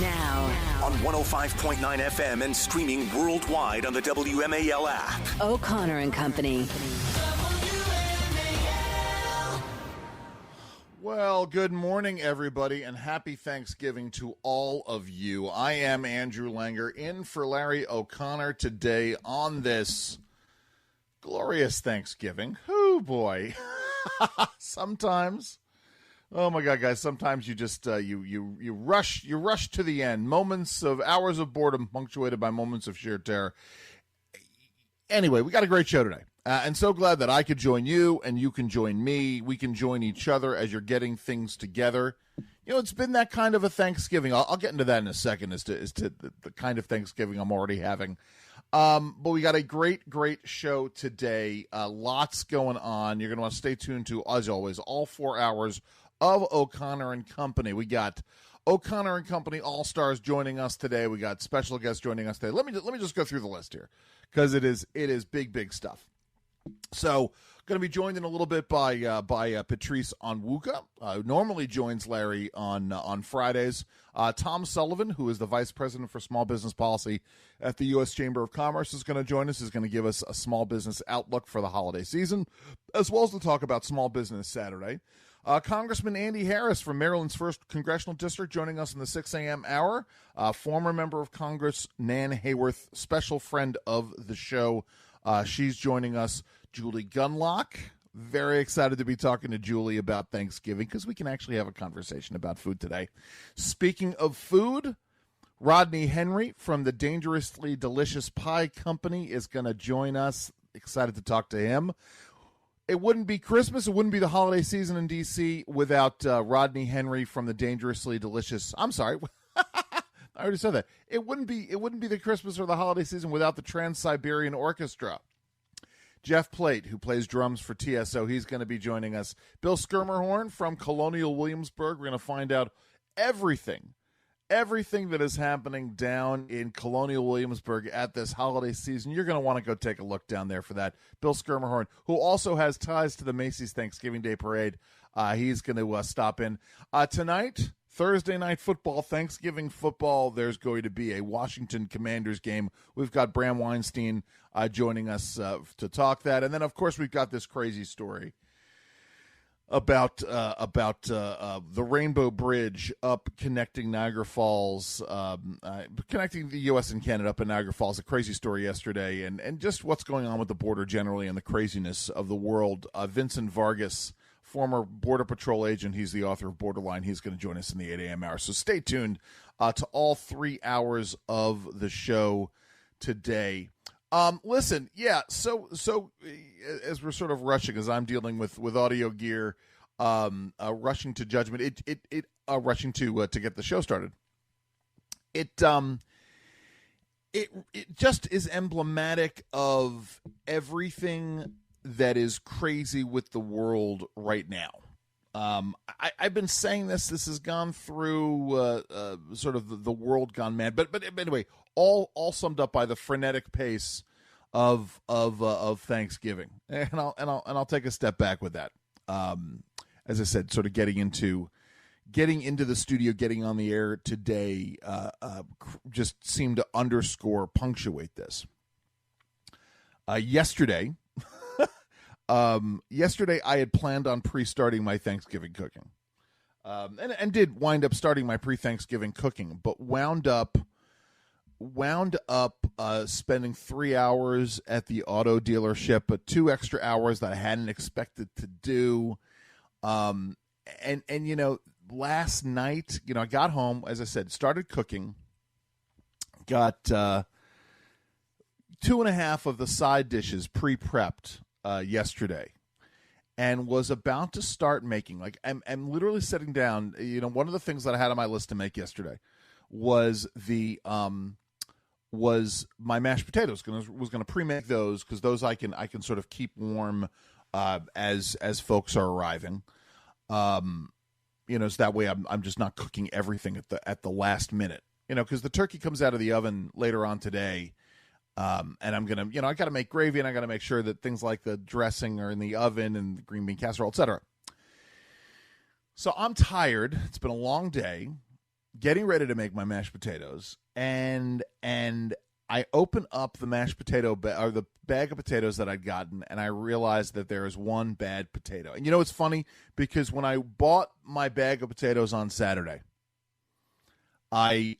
Now. On 105.9 FM and streaming worldwide on the WMAL app. O'Connor and Company. Well, good morning, everybody, and happy Thanksgiving to all of you. I am Andrew Langer, in for Larry O'Connor today on this glorious Thanksgiving. Oh, boy. Sometimes, oh my God, guys, sometimes you just, you rush to the end. Hours of boredom punctuated by moments of sheer terror. Anyway, we got a great show today. And so glad that I could join you and you can join me. We can join each other as you're getting things together. You know, it's been that kind of a Thanksgiving. I'll get into that in a second as to the kind of Thanksgiving I'm already having. But we got a great show today. Lots going on. You're going to want to stay tuned to, as always, all 4 hours of O'Connor and Company. We got O'Connor and Company All-Stars joining us today. We got special guests joining us today. Let me just go through the list here because it is big stuff. So, going to be joined in a little bit by Patrice ONWUKA, who normally joins Larry on Fridays. Tom Sullivan, who is the Vice President for Small Business Policy at the U.S. Chamber of Commerce, is going to join us. Is going to give us a small business outlook for the holiday season, as well as to talk about Small Business Saturday. Congressman Andy Harris from Maryland's 1st Congressional District joining us in the 6 a.m. hour. Former member of Congress Nan Hayworth, special friend of the show. She's joining us. Julie Gunlock. Very excited to be talking to Julie about Thanksgiving because we can actually have a conversation about food today. Speaking of food, Rodney Henry from the Dangerously Delicious Pie Company is going to join us. Excited to talk to him. It wouldn't be Christmas. It wouldn't be the holiday season in D.C. without Rodney Henry from the Dangerously Delicious. I'm sorry. I already said that. It wouldn't be the Christmas or the holiday season without the Trans-Siberian Orchestra. Jeff Plate, who plays drums for TSO, he's going to be joining us. Bill Skirmerhorn from Colonial Williamsburg. We're going to find out everything that is happening down in Colonial Williamsburg at this holiday season. You're going to want to go take a look down there for that. Bill Skirmerhorn, who also has ties to the Macy's Thanksgiving Day Parade, he's going to stop in. Tonight, Thursday night football, Thanksgiving football, there's going to be a Washington Commanders game. We've got Bram Weinstein joining us to talk that. And then, of course, we've got this crazy story about the Rainbow Bridge up connecting Niagara Falls, connecting the U.S. and Canada up in Niagara Falls. A crazy story yesterday, and just what's going on with the border generally and the craziness of the world. Vincent Vargas, former Border Patrol agent, he's the author of Borderline. He's going to join us in the 8 a.m. hour. So stay tuned to all 3 hours of the show today. Listen, yeah, so as we're sort of rushing, as I'm dealing with audio gear, rushing to judgment, rushing to get the show started. It just is emblematic of everything that is crazy with the world right now. I've been saying this has gone through sort of the world gone mad, but anyway, all summed up by the frenetic pace of Thanksgiving, and I'll take a step back with that. As I said, sort of getting into the studio, getting on the air today, just seemed to punctuate this. Yesterday, I had planned on pre-starting my Thanksgiving cooking, and did wind up starting my pre-Thanksgiving cooking, but wound up spending 3 hours at the auto dealership, but 2 extra hours that I hadn't expected to do. And you know, last night, you know, I got home, as I said, started cooking, got 2.5 of the side dishes pre-prepped yesterday, and was about to start making, like, I'm literally sitting down. You know, one of the things that I had on my list to make yesterday was was my mashed potatoes. Was going to pre-make those, because those I can sort of keep warm as folks are arriving. You know, so that way I'm just not cooking everything at the last minute. You know, because the turkey comes out of the oven later on today. And I'm going to, you know, I got to make gravy, and I got to make sure that things like the dressing are in the oven and the green bean casserole, etc. So I'm tired. It's been a long day. getting ready to make my mashed potatoes, and I open up the mashed potato or the bag of potatoes that I'd gotten, and I realized that there is one bad potato. And it's funny because when I bought my bag of potatoes on Saturday, I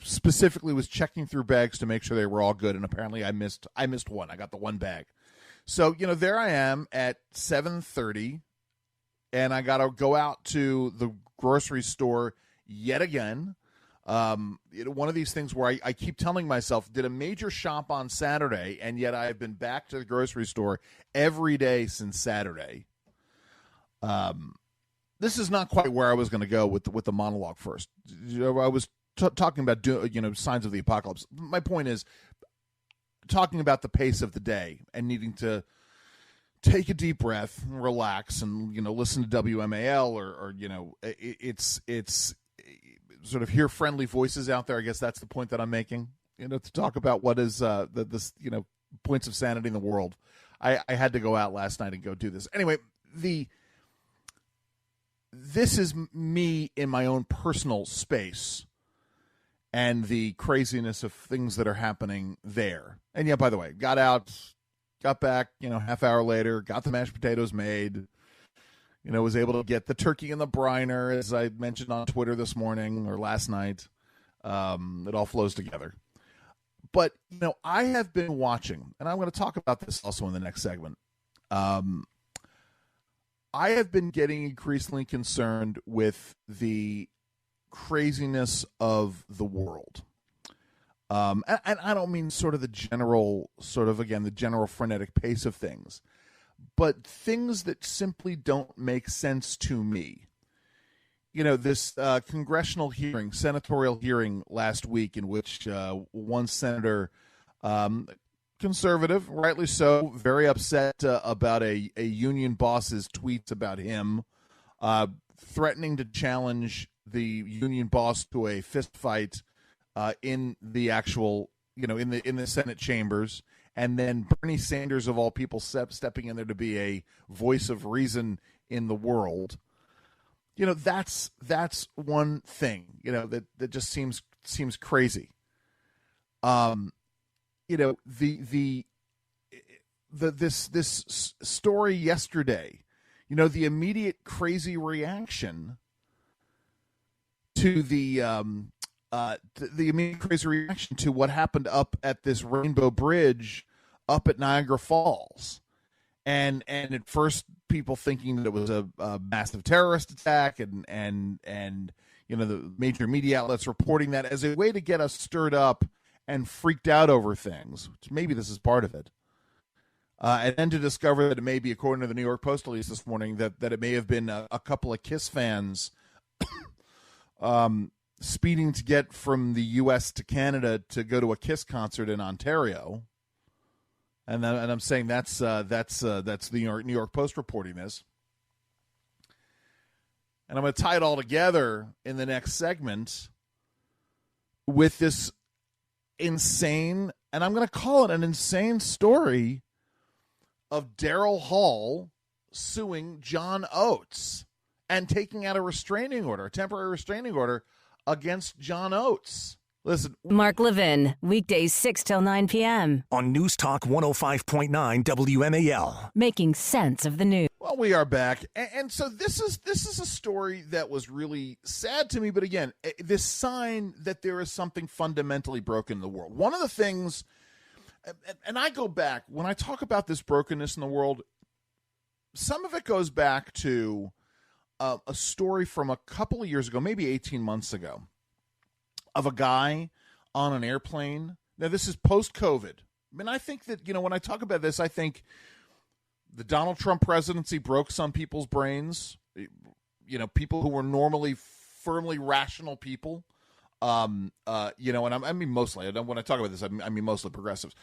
specifically was checking through bags to make sure they were all good, and apparently I missed one. I got the one bag. So, there I am at 7:30, and I got to go out to the grocery store yet again. One of these things where I keep telling myself, did a major shop on Saturday, and yet I have been back to the grocery store every day since Saturday. This is not quite where I was going to go with the monologue first. I was talking about signs of the apocalypse. My point is talking about the pace of the day and needing to take a deep breath and relax and listen to WMAL or it's sort of hear friendly voices out there. I guess that's the point that I'm making. To talk about what is this points of sanity in the world. I had to go out last night and go do this. Anyway, this is me in my own personal space and the craziness of things that are happening there. And yeah, by the way, got back, half hour later, got the mashed potatoes made, was able to get the turkey in the briner, as I mentioned on Twitter this morning or last night. It all flows together. But, I have been watching, and I'm going to talk about this also in the next segment. I have been getting increasingly concerned with the craziness of the world. And I don't mean sort of the general frenetic pace of things, but things that simply don't make sense to me. This congressional hearing, senatorial hearing last week in which one senator, conservative, rightly so, very upset about a union boss's tweets about him, threatening to challenge the union boss to a fist fight in the actual, in the Senate chambers, and then Bernie Sanders of all people stepping in there to be a voice of reason in the world. That's one thing, that just seems crazy. This story yesterday, the immediate crazy reaction to the immediate crazy reaction to what happened up at this Rainbow Bridge up at Niagara Falls, and at first people thinking that it was a massive terrorist attack, and the major media outlets reporting that as a way to get us stirred up and freaked out over things, which maybe this is part of it. And then to discover that it may be, according to the New York Post release this morning, that it may have been a couple of KISS fans speeding to get from the U.S. to Canada to go to a KISS concert in Ontario. And I'm saying that's the New York Post reporting this. And I'm going to tie it all together in the next segment with this insane, and I'm going to call it an insane story of Daryl Hall suing John Oates and taking out a temporary restraining order against John Oates. Listen. Mark Levin, weekdays 6 till 9 p.m. on News Talk 105.9 WMAL. Making sense of the news. Well, we are back. And so this is a story that was really sad to me. But again, this sign that there is something fundamentally broken in the world. One of the things, and I go back, when I talk about this brokenness in the world, some of it goes back to a story from a couple of years ago, maybe 18 months ago, of a guy on an airplane. Now, this is post-COVID. I mean, I think that, when I talk about this, I think the Donald Trump presidency broke some people's brains, people who were normally firmly rational people, and I mean mostly, when I talk about this, I mean mostly progressives.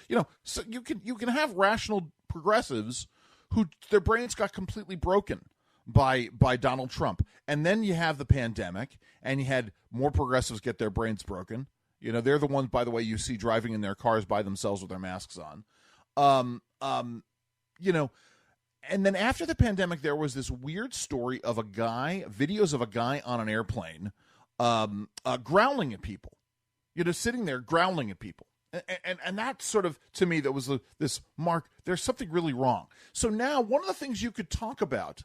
So you can have rational progressives who their brains got completely broken by Donald Trump. And then you have the pandemic, and you had more progressives get their brains broken. They're the ones, by the way, you see driving in their cars by themselves with their masks on. And then after the pandemic, there was this weird story of videos of a guy on an airplane growling at people, sitting there growling at people. And that sort of, to me, that was this mark, there's something really wrong. So now one of the things you could talk about,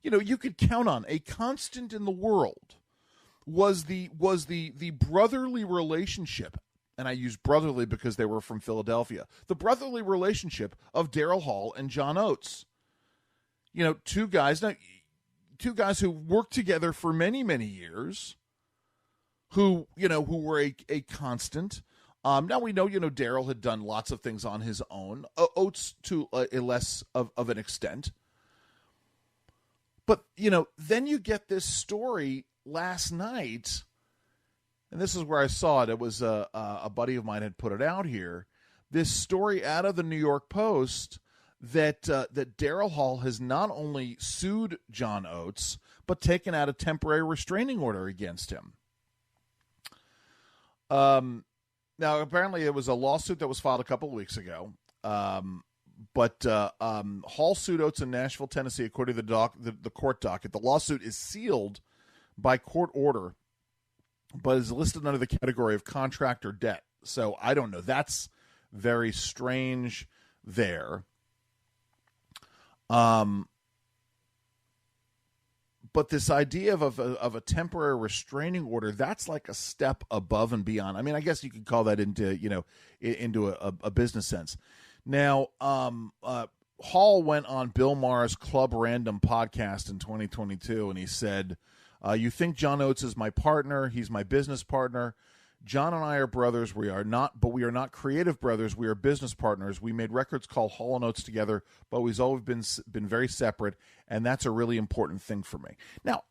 you could count on, a constant in the world was the brotherly relationship. And I use brotherly because they were from Philadelphia. The brotherly relationship of Daryl Hall and John Oates. Two guys who worked together for many, many years, who were a constant. Now we know, Daryl had done lots of things on his own. Oates to a less of an extent. But, then you get this story last night, and this is where I saw it. It was a buddy of mine had put it out here. This story out of the New York Post that Daryl Hall has not only sued John Oates, but taken out a temporary restraining order against him. Now, apparently it was a lawsuit that was filed a couple of weeks ago. But Hall sued Oates in Nashville, Tennessee, according to the court docket. The lawsuit is sealed by court order, but is listed under the category of contract or debt. So I don't know. That's very strange there. But this idea of a temporary restraining order, that's like a step above and beyond. I mean, I guess you could call that into a business sense. Now, Hall went on Bill Maher's Club Random podcast in 2022, and he said, you think John Oates is my partner. He's my business partner. John and I are brothers. We are not creative brothers. We are business partners. We made records called Hall and Oates together, but we've always been very separate, and that's a really important thing for me. Now,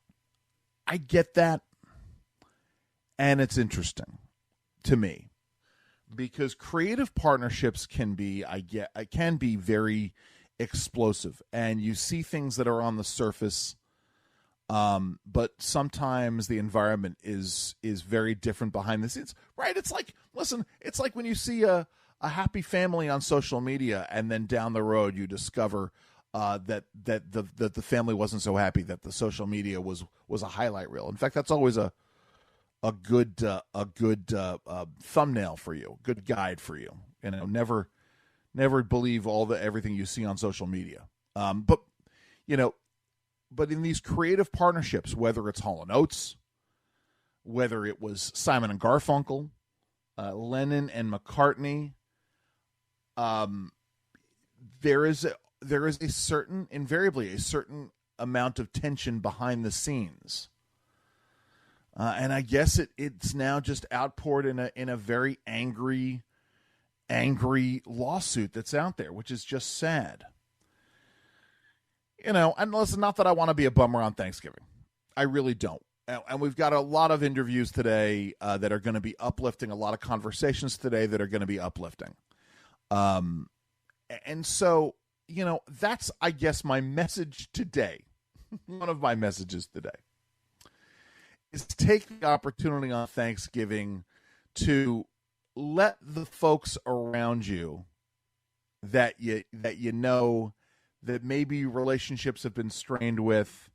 I get that, and it's interesting to me because creative partnerships can be very explosive, and you see things that are on the surface. But sometimes the environment is very different behind the scenes, right? It's like when you see a happy family on social media, and then down the road you discover that the family wasn't so happy, that the social media was a highlight reel. In fact, that's always a good thumbnail for you, good guide for you. Never believe everything you see on social media. But in these creative partnerships, whether it's Hall & Oates, whether it was Simon and Garfunkel, Lennon and McCartney, there is invariably a certain amount of tension behind the scenes, and I guess it's now just outpoured in a very angry lawsuit that's out there, which is just sad. And listen, not that I want to be a bummer on Thanksgiving. I really don't. And we've got a lot of interviews today that are going to be uplifting, a lot of conversations today that are going to be uplifting. And so, that's, I guess, my message today. One of my messages today is take the opportunity on Thanksgiving to let the folks around you that you know that maybe relationships have been strained with,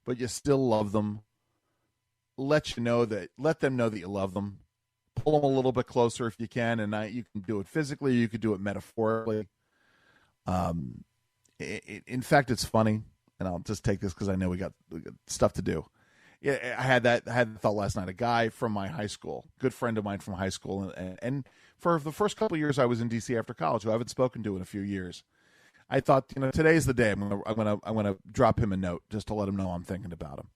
but you still love them. Let them know that you love them. Pull them a little bit closer if you can, and you can do it physically. You could do it metaphorically. In fact, it's funny, and I'll just take this because I know we got stuff to do. Yeah, I had that thought last night. A guy from my high school, good friend of mine from high school, and for the first couple of years I was in D.C. after college, who I haven't spoken to in a few years. I thought, today's the day. I'm gonna drop him a note just to let him know I'm thinking about him.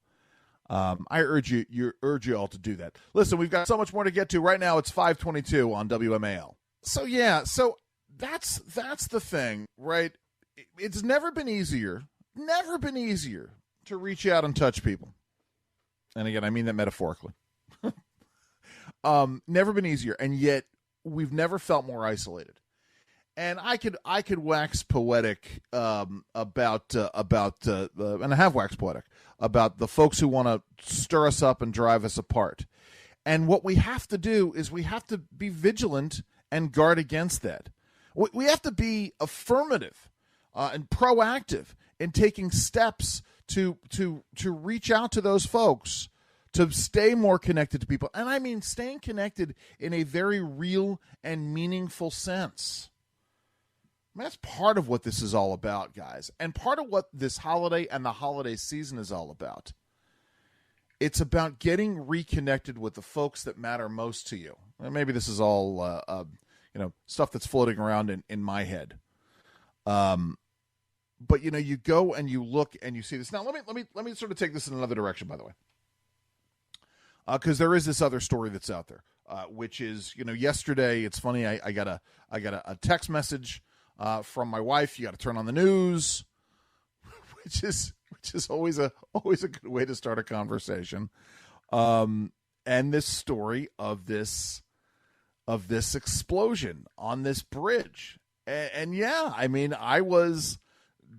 I urge you all to do that. Listen, we've got so much more to get to. Right now, it's 5:22 on WMAL. So that's the thing, right? It's never been easier to reach out and touch people. And again, I mean that metaphorically. Never been easier, and yet we've never felt more isolated. And I could wax poetic about and I have waxed poetic about the folks who want to stir us up and drive us apart. And what we have to do is we have to be vigilant and guard against that. We have to be affirmative and proactive in taking steps to reach out to those folks, to stay more connected to people. And I mean staying connected in a very real and meaningful sense. I mean, that's part of what this is all about, guys. And part of what this holiday and the holiday season is all about. It's about getting reconnected with the folks that matter most to you. And maybe this is all, stuff that's floating around in my head. But you go and you look and you see this. Now, let me sort of take this in another direction, by the way, because there is this other story that's out there, which is, yesterday. It's funny. I got a text message from my wife. You got to turn on the news, which is always a good way to start a conversation. And this story of this explosion on this bridge, and yeah, I mean, I was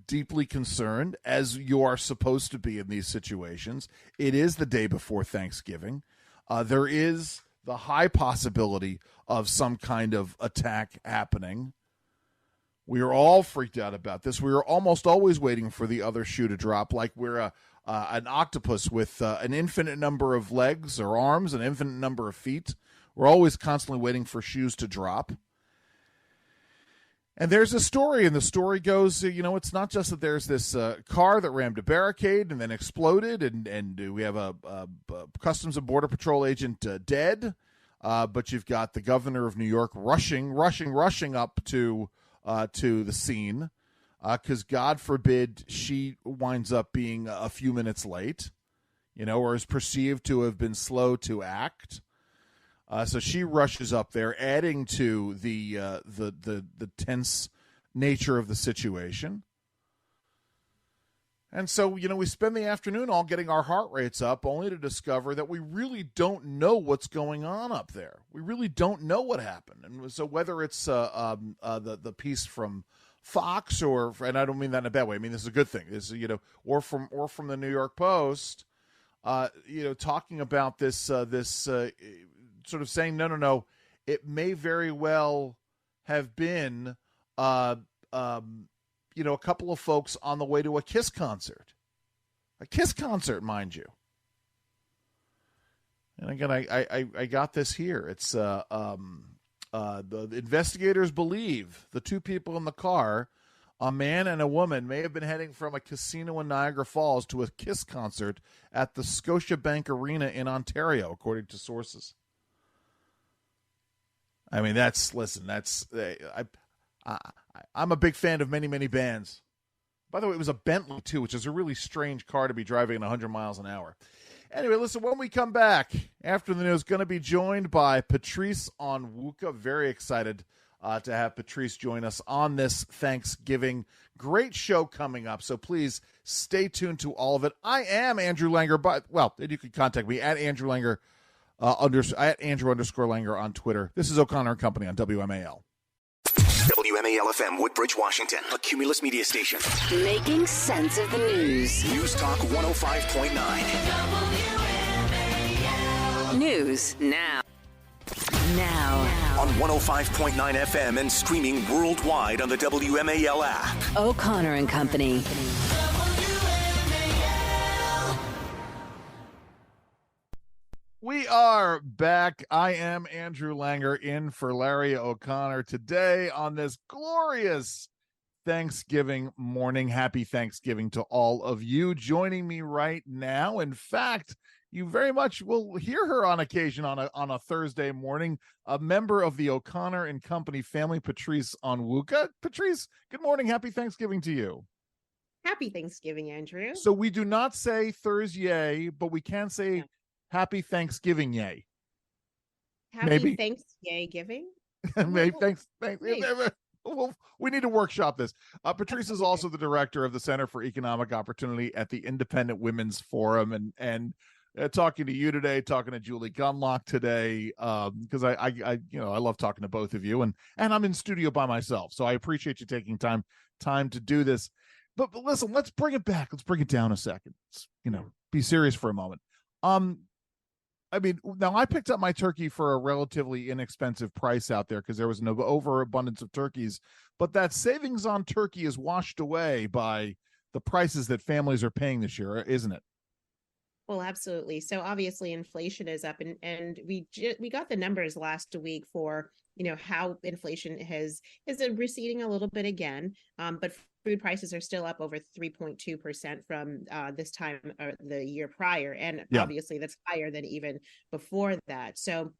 deeply concerned, as you are supposed to be in these situations. It is the day before Thanksgiving. There is the high possibility of some kind of attack happening. We are all freaked out about this. We are almost always waiting for the other shoe to drop, like we're an octopus with an infinite number of legs or arms, an infinite number of feet. We're always constantly waiting for shoes to drop. And there's a story, and the story goes, it's not just that there's this car that rammed a barricade and then exploded, and we have a Customs and Border Patrol agent dead, but you've got the governor of New York rushing up to the scene, because God forbid she winds up being a few minutes late, or is perceived to have been slow to act. So she rushes up there, adding to the tense nature of the situation. And so, we spend the afternoon all getting our heart rates up, only to discover that we really don't know what's going on up there. We really don't know what happened. And so whether it's the piece from Fox and I don't mean that in a bad way. I mean, this is a good thing. This is, or from the New York Post, talking about this sort of saying, no, it may very well have been, a couple of folks on the way to a Kiss concert. A Kiss concert, mind you. And again, I got this here. It's the investigators believe the two people in the car, a man and a woman, may have been heading from a casino in Niagara Falls to a Kiss concert at the Scotiabank Arena in Ontario, according to sources. I mean, I'm a big fan of many, many bands. By the way, it was a Bentley, too, which is a really strange car to be driving at 100 miles an hour. Anyway, listen, when we come back after the news, going to be joined by Patrice ONWUKA. Very excited to have Patrice join us on this Thanksgiving. Great show coming up, so please stay tuned to all of it. I am Andrew Langer, you can contact me at Andrew Langer, at Andrew_Langer on Twitter. This is O'Connor and Company on WMAL. WMAL FM, Woodbridge, Washington, a Cumulus media station. Making sense of the news. News Talk 105.9. News now. On 105.9 FM and streaming worldwide on the WMAL app. O'Connor and Company. We are back. I am Andrew Langer in for Larry O'Connor today on this glorious Thanksgiving morning. Happy Thanksgiving to all of you joining me right now. In fact, you very much will hear her on occasion on a Thursday morning, a member of the O'Connor and Company family, Patrice ONWUKA. Patrice, good morning. Happy Thanksgiving to you. Happy Thanksgiving, Andrew. So we do not say Thursday, but we can say Happy Thanksgiving, yay. Happy Thanksgiving? Maybe thanks. Well, we need to workshop this. Patrice is also the director of the Center for Economic Opportunity at the Independent Women's Forum, and talking to you today, talking to Julie Gunlock today, because I love talking to both of you, and I'm in studio by myself, so I appreciate you taking time to do this. But listen, let's bring it back. Let's bring it down a second. Be serious for a moment. I mean, now I picked up my turkey for a relatively inexpensive price out there because there was an overabundance of turkeys, but that savings on turkey is washed away by the prices that families are paying this year, isn't it? Well, absolutely. So obviously inflation is up, and we got the numbers last week for, how inflation is receding a little bit again. But food prices are still up over 3.2% from this time the year prior, and Yeah. obviously that's higher than even before that. So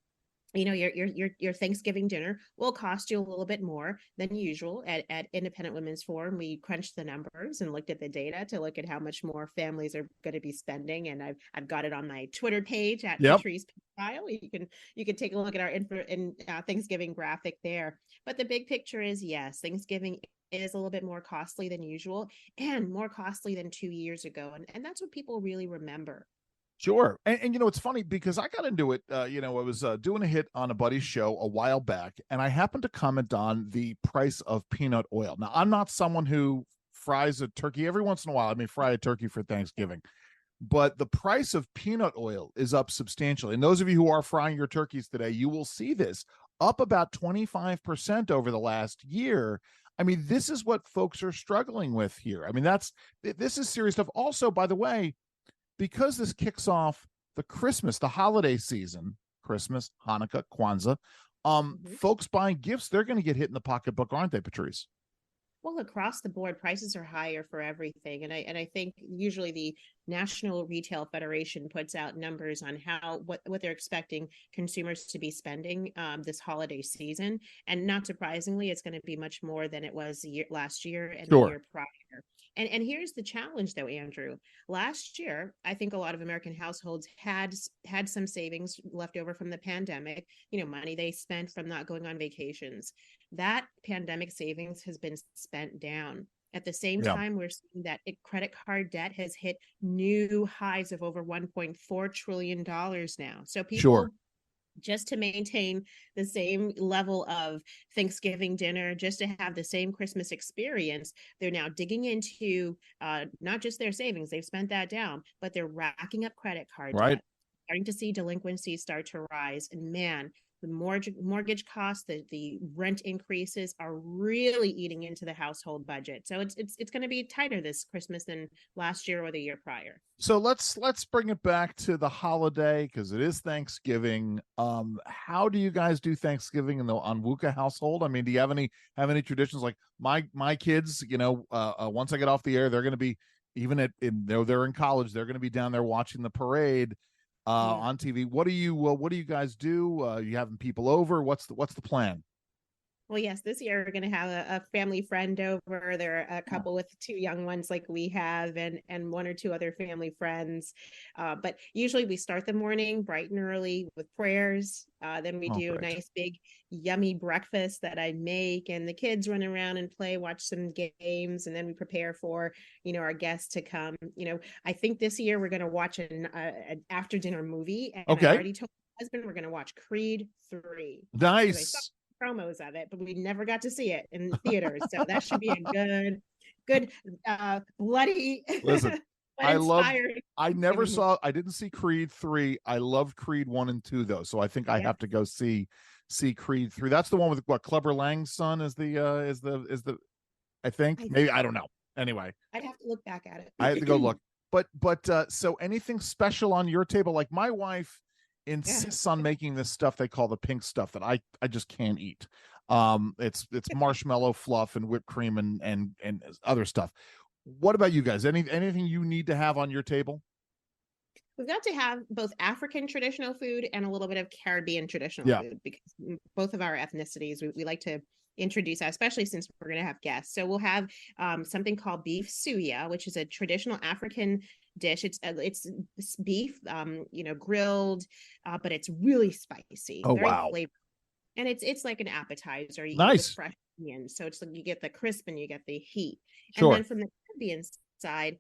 your Thanksgiving dinner will cost you a little bit more than usual. At Independent Women's Forum, we crunched the numbers and looked at the data to look at how much more families are going to be spending, and I've got it on my Twitter page at Yep. Patrice. You can take a look at our Thanksgiving graphic there. But the big picture is, yes, Thanksgiving is a little bit more costly than usual, and more costly than 2 years ago, and that's what people really remember. Sure. And it's funny because I got into it, I was doing a hit on a buddy's show a while back, and I happened to comment on the price of peanut oil. Now, I'm not someone who fries a turkey every once in a while. I may fry a turkey for Thanksgiving, but the price of peanut oil is up substantially. And those of you who are frying your turkeys today, you will see this up about 25% over the last year. I mean, this is what folks are struggling with here. I mean, this is serious stuff. Also, by the way, because this kicks off the holiday season, Christmas, Hanukkah, Kwanzaa, folks buying gifts, they're going to get hit in the pocketbook, aren't they, Patrice? Well, across the board, prices are higher for everything, and I think usually the National Retail Federation puts out numbers on what they're expecting consumers to be spending this holiday season, and not surprisingly, it's going to be much more than it was last year and the year prior. And here's the challenge, though, Andrew. Last year, I think a lot of American households had some savings left over from the pandemic, money they spent from not going on vacations. That pandemic savings has been spent down. At the same time, we're seeing that credit card debt has hit new highs of over $1.4 trillion now. So people, just to maintain the same level of Thanksgiving dinner, just to have the same Christmas experience, they're now digging into not just their savings, they've spent that down, but they're racking up credit card debt, starting to see delinquencies start to rise. And man, the mortgage costs, the rent increases are really eating into the household budget. So it's going to be tighter this Christmas than last year or the year prior. So let's bring it back to the holiday, because it is Thanksgiving. How do you guys do Thanksgiving in the ONWUKA household? I mean, do you have any traditions? Like my kids, once I get off the air, they're going to be, they're in college, they're going to be down there watching the parade on TV. What do you guys do? You having people over? What's the plan? Well, yes, this year we're going to have a family friend over. There are a couple with two young ones like we have, and one or two other family friends. But usually we start the morning bright and early with prayers. Then we do a nice big yummy breakfast that I make, and the kids run around and play, watch some games, and then we prepare for our guests to come. I think this year we're going to watch an after dinner movie, and I already told my husband we're going to watch Creed 3. Nice. Promos of it, but we never got to see it in theaters, so that should be a good bloody. Listen, I didn't see Creed 3. I loved Creed 1 and 2 though, so I think I have to go see Creed 3. That's the one with what Clubber Lang's son is the I think maybe, I don't know. Anyway, I'd have to look back at it. I have to go look. But so anything special on your table? Like my wife insists on making this stuff they call the pink stuff that I just can't eat. It's marshmallow fluff and whipped cream and other stuff. What about you guys? Anything you need to have on your table? We've got to have both African traditional food and a little bit of Caribbean traditional food, because both of our ethnicities, we like to introduce that, especially since we're going to have guests. So we'll have something called beef suya, which is a traditional African dish. It's beef, grilled, but it's really spicy. Oh, very wow. flavorful. And it's like an appetizer. You nice. Get with fresh onions. So it's like you get the crisp and you get the heat. Sure. And then from the Caribbean side,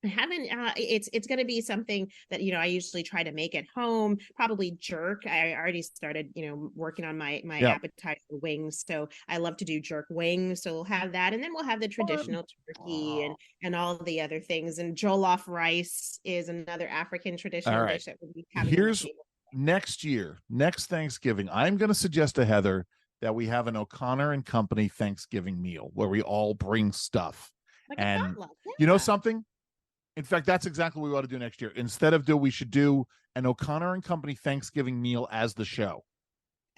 it's going to be something that I usually try to make at home, probably jerk. I already started working on my appetizer wings, so I love to do jerk wings, so we'll have that, and then we'll have the traditional turkey and all the other things. And jollof rice is another African traditional dish that we'll be having. Here's next Thanksgiving, I'm going to suggest to Heather that we have an O'Connor and Company Thanksgiving meal where we all bring stuff. Like and potluck, you know something? In fact, that's exactly what we ought to do next year. We should do an O'Connor and Company Thanksgiving meal as the show.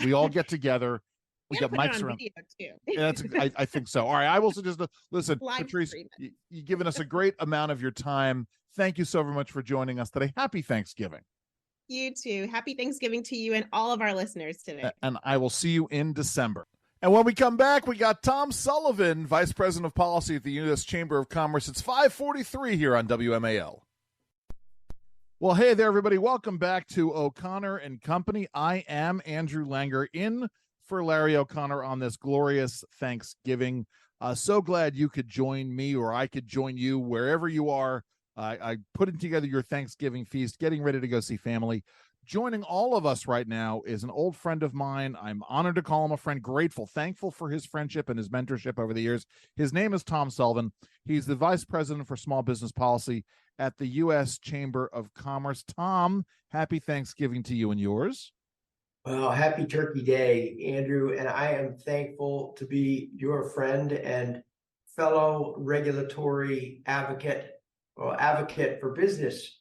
We all get together. We got mics around. Too. I think so. All right. I will suggest, listen, Live Patrice, stream it. you've given us a great amount of your time. Thank you so very much for joining us today. Happy Thanksgiving. You too. Happy Thanksgiving to you and all of our listeners today. And I will see you in December. And when we come back, we got Tom Sullivan, Vice President of Policy at the U.S. Chamber of Commerce. It's 5:43 here on WMAL. Well, hey there, everybody. Welcome back to O'Connor and Company. I am Andrew Langer in for Larry O'Connor on this glorious Thanksgiving. So glad you could join me, or I could join you wherever you are. I putting together your Thanksgiving feast, getting ready to go see family. Joining all of us right now is an old friend of mine. I'm honored to call him a friend, grateful, thankful for his friendship and his mentorship over the years. His name is Tom Sullivan. He's the Vice President for Small Business Policy at the U.S. Chamber of Commerce. Tom, happy Thanksgiving to you and yours. Well, happy Turkey Day, Andrew, and I am thankful to be your friend and fellow regulatory advocate, or advocate for business.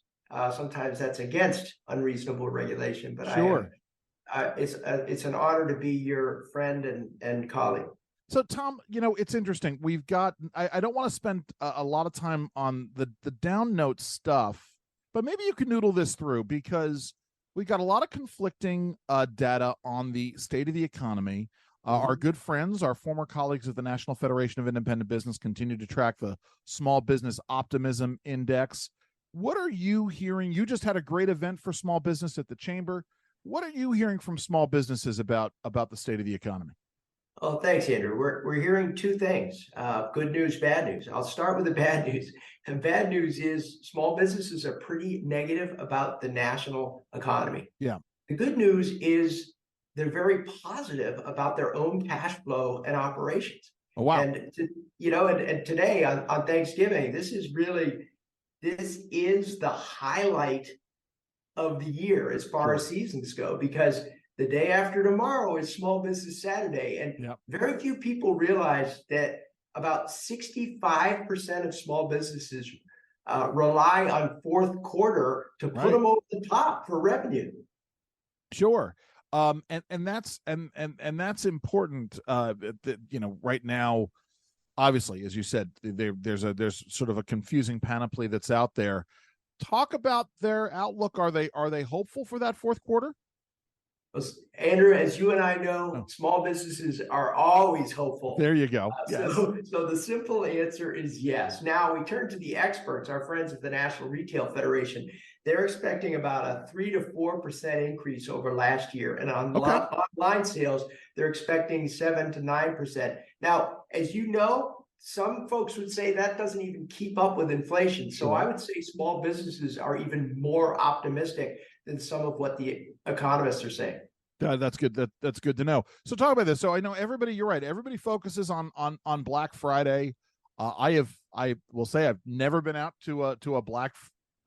Sometimes that's against unreasonable regulation, but sure. It's an honor to be your friend and colleague. So, Tom, it's interesting. We've got, I don't want to spend a lot of time on the down note stuff, but maybe you can noodle this through, because we got a lot of conflicting data on the state of the economy. Our good friends, our former colleagues at the National Federation of Independent Business, continue to track the Small Business Optimism Index. What are you hearing? You just had a great event for small business at the Chamber. What are you hearing from small businesses about the state of the economy? Oh, thanks, Andrew. We're hearing two things, good news, bad news. I'll start with the bad news. And bad news is small businesses are pretty negative about the national economy. Yeah. The good news is they're very positive about their own cash flow and operations. Oh, wow. And and today on Thanksgiving, this is the highlight of the year as far as seasons go, because the day after tomorrow is Small Business Saturday. And very few people realize that about 65% of small businesses rely on fourth quarter to put them over the top for revenue. Sure. And that's important. Right now, obviously, as you said, there's sort of a confusing panoply that's out there. Talk about their outlook. Are they hopeful for that fourth quarter? Andrew, as you and I know, small businesses are always hopeful. There you go. Yes. So the simple answer is yes. Now we turn to the experts, our friends at the National Retail Federation. They're expecting about a 3 to 4% increase over last year. And on online sales, they're expecting 7 to 9%. Now, as you know, some folks would say that doesn't even keep up with inflation. So I would say small businesses are even more optimistic than some of what the economists are saying. That's good. That's good to know. So talk about this. So I know everybody, you're right. Everybody focuses on Black Friday. I will say I've never been out to a Black.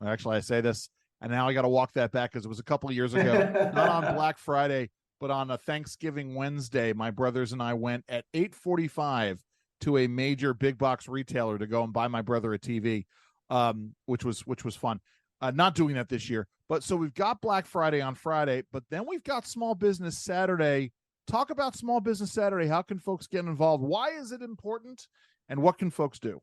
Actually, I say this, and now I got to walk that back because it was a couple of years ago. Not on Black Friday, but on a Thanksgiving Wednesday. My brothers and I went at 8:45 to a major big box retailer to go and buy my brother a TV, which was fun. Not doing that this year. But so we've got Black Friday on Friday, but then we've got Small Business Saturday. Talk about Small Business Saturday. How can folks get involved? Why is it important? And what can folks do?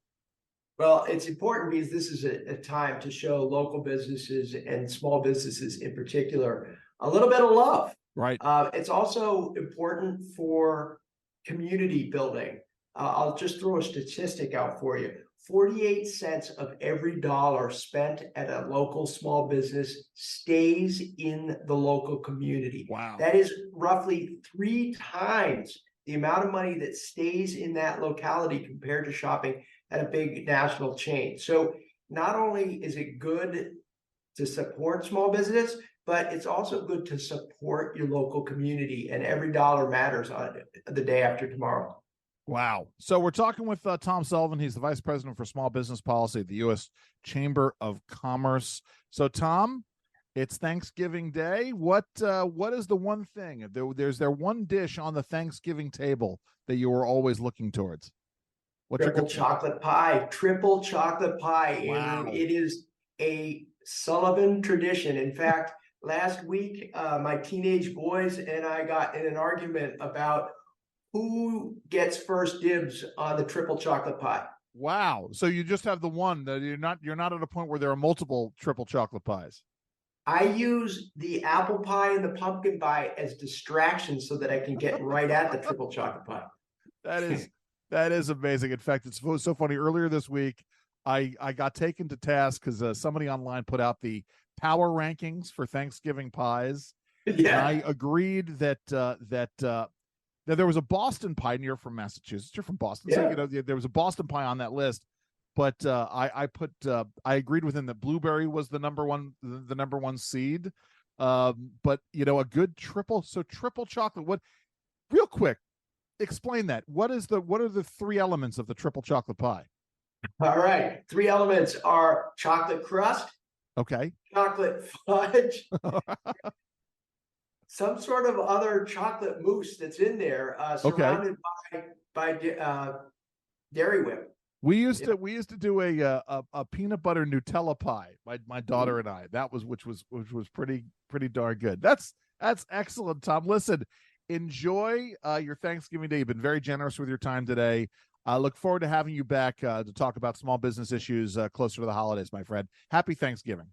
Well, it's important because this is a time to show local businesses and small businesses in particular a little bit of love. Right. It's also important for community building. I'll just throw a statistic out for you. 48 cents of every dollar spent at a local small business stays in the local community. Wow. That is roughly 3 times the amount of money that stays in that locality compared to shopping at a big national chain. So not only is it good to support small business, but it's also good to support your local community, and every dollar matters on the day after tomorrow. Wow. So we're talking with Tom Sullivan. He's the Vice President for Small Business Policy at the U.S. Chamber of Commerce. So, Tom, it's Thanksgiving Day. What is the one thing? There's one dish on the Thanksgiving table that you were always looking towards? Triple chocolate pie, triple chocolate pie. Wow. Andrew. It is a Sullivan tradition. In fact, last week, my teenage boys and I got in an argument about who gets first dibs on the triple chocolate pie. Wow. So you just have the one that you're not at a point where there are multiple triple chocolate pies. I use the apple pie and the pumpkin pie as distractions so that I can get right at the triple chocolate pie. That is amazing. In fact, it's so funny. Earlier this week, I got taken to task because somebody online put out the power rankings for Thanksgiving pies. Yeah. And I agreed that there was a Boston pie, and you're from Massachusetts. You're from Boston, Yeah. so there was a Boston pie on that list. But I agreed with him that blueberry was the number one seed. But a good triple chocolate. What? Real quick, explain that. What are the three elements of the triple chocolate pie? All right. Three elements are chocolate crust, Okay. chocolate fudge, some sort of other chocolate mousse that's in there, surrounded by Dairy Whip. We used to do a peanut butter Nutella pie. My daughter and I. Which was pretty darn good. That's excellent, Tom. Listen, enjoy your Thanksgiving Day. You've been very generous with your time today. I look forward to having you back to talk about small business issues closer to the holidays, my friend. Happy Thanksgiving.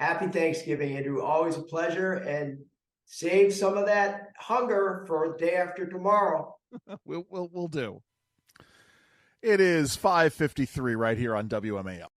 Happy Thanksgiving, Andrew. Always a pleasure. And save some of that hunger for the day after tomorrow. We'll do. It is 5:53 right here on WMAL.